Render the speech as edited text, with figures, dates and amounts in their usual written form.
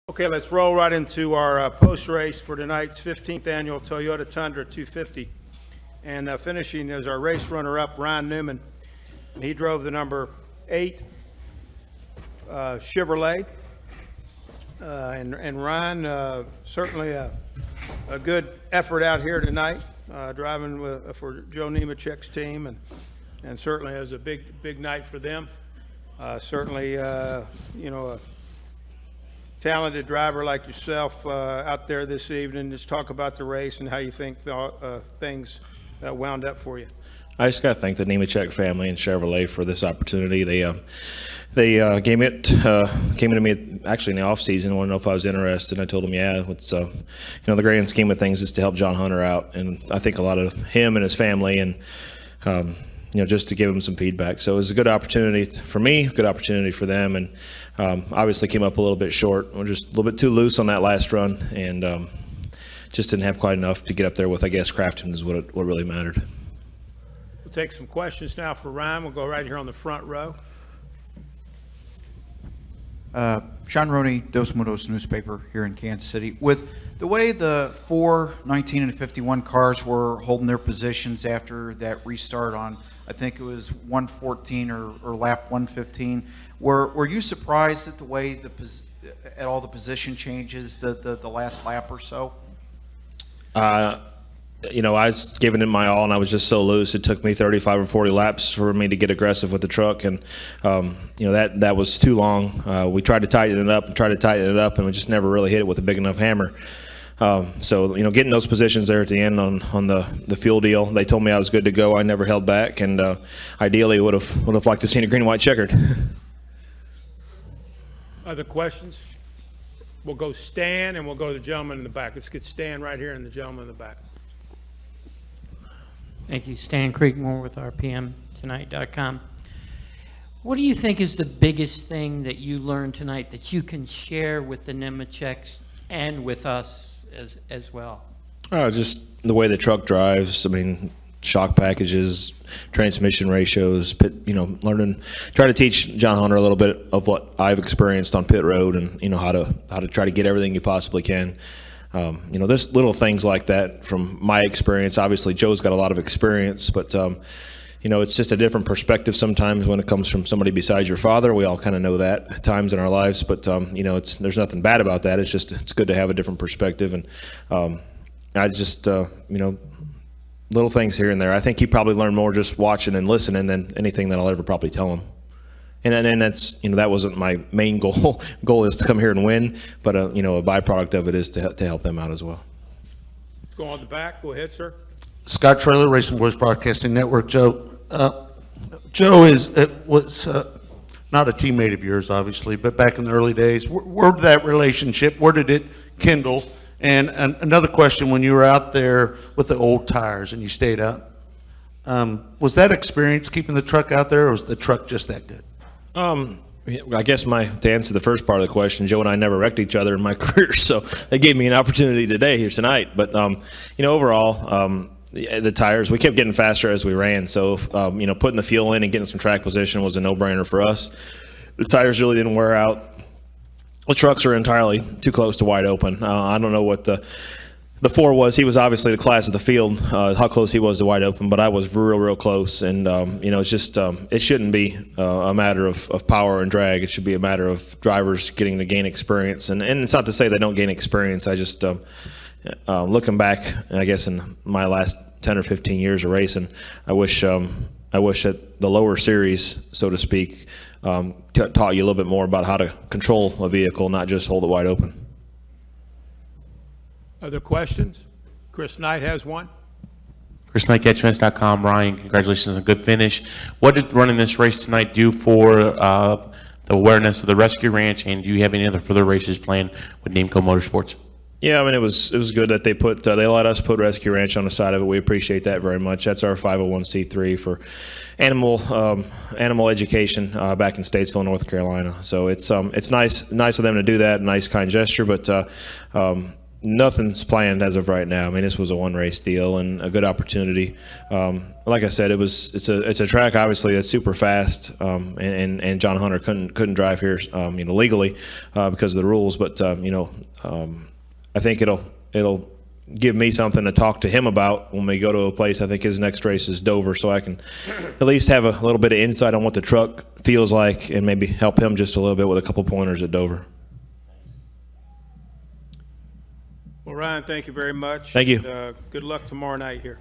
Okay, let's roll right into our post-race for tonight's 15th annual Toyota Tundra 250. And finishing is our race runner-up, Ryan Newman. And he drove the number 8 Chevrolet. And Ryan, certainly a good effort out here tonight, driving for Joe Nemechek's team, and certainly it was a big night for them. Certainly, you know, a talented driver like yourself out there this evening. Just talk about the race and how you think things wound up for you. I just got to thank the Nemechek family and Chevrolet for this opportunity. They came to me actually in the off season. Wanted to know if I was interested. And I told them, yeah. It's you know, the grand scheme of things is to help John Hunter out, and I think a lot of him and his family, and you know, just to give him some feedback. So it was a good opportunity for me, good opportunity for them, and obviously came up a little bit short. We're just a little bit too loose on that last run, and just didn't have quite enough to get up there with. I guess crafting is what really mattered. We'll take some questions now for Ryan. We'll go right here on the front row. Sean Roney, Dos Mudos newspaper here in Kansas City. With the way the 4, 19, and 51 cars were holding their positions after that restart on, I think it was 114 or lap 115, were you surprised at the way at all the position changes the last lap or so? You know, I was giving it my all, and I was just so loose. It took me 35 or 40 laps for me to get aggressive with the truck, and you know, that was too long. We tried to tighten it up, and we just never really hit it with a big enough hammer. So you know, getting those positions there at the end on the fuel deal, they told me I was good to go. I never held back, and ideally would have liked to seen a green and white checkered. Other questions? We'll go Stan, and we'll go to the gentleman in the back. Let's get Stan right here and the gentleman in the back. Thank you. Stan Creekmore with RPMtonight.com. What do you think is the biggest thing that you learned tonight that you can share with the Nemecheks and with us as well? Just the way the truck drives. I mean, shock packages, transmission ratios, you know, try to teach John Hunter a little bit of what I've experienced on pit road, and you know, how to try to get everything you possibly can. You know, there's little things like that from my experience. Obviously, Joe's got a lot of experience, but you know, it's just a different perspective sometimes when it comes from somebody besides your father. We all kind of know that at times in our lives, but you know, there's nothing bad about that. It's just it's good to have a different perspective, and I just you know, little things here and there. I think he probably learned more just watching and listening than anything that I'll ever probably tell him. And that's, you know, that wasn't my main goal. Goal is to come here and win, but you know, a byproduct of it is to help them out as well. Let's go on the back. Go ahead, sir. Scott Traylor, Racing Boys Broadcasting Network. Joe, Joe was not a teammate of yours, obviously, but back in the early days, where did that relationship? Where did it kindle? And another question: when you were out there with the old tires and you stayed out, was that experience keeping the truck out there, or was the truck just that good? I guess to answer the first part of the question, Joe and I never wrecked each other in my career, so they gave me an opportunity today here tonight. But you know, overall, the tires, we kept getting faster as we ran, so you know, putting the fuel in and getting some track position was a no-brainer for us. The tires really didn't wear out. The trucks are entirely too close to wide open. I don't know what the 4 was. He was obviously the class of the field, how close he was to wide open, but I was real close. And you know, it's just it shouldn't be a matter of power and drag. It should be a matter of drivers getting to gain experience. And it's not to say they don't gain experience. I just looking back, I guess in my last 10 or 15 years of racing, I wish that the lower series, so to speak, taught you a little bit more about how to control a vehicle, not just hold it wide open. Other questions? Chris Knight has one. Chris Knight, CatchFence.com. Ryan, congratulations on a good finish. What did running this race tonight do for the awareness of the Rescue Ranch, and do you have any other further races planned with Namco Motorsports? Yeah, I mean, it was good that they let us put Rescue Ranch on the side of it. We appreciate that very much. That's our 501c3 for animal education back in Statesville, North Carolina. So it's nice of them to do that, nice kind gesture. But nothing's planned as of right now. I mean, this was a one-race deal and a good opportunity. Like I said, it's a track obviously that's super fast, and John Hunter couldn't drive here, legally because of the rules. But I think it'll give me something to talk to him about when we go to a place. I think his next race is Dover, so I can at least have a little bit of insight on what the truck feels like and maybe help him just a little bit with a couple pointers at Dover. Well, Ryan, thank you very much. Thank you. And, good luck tomorrow night here.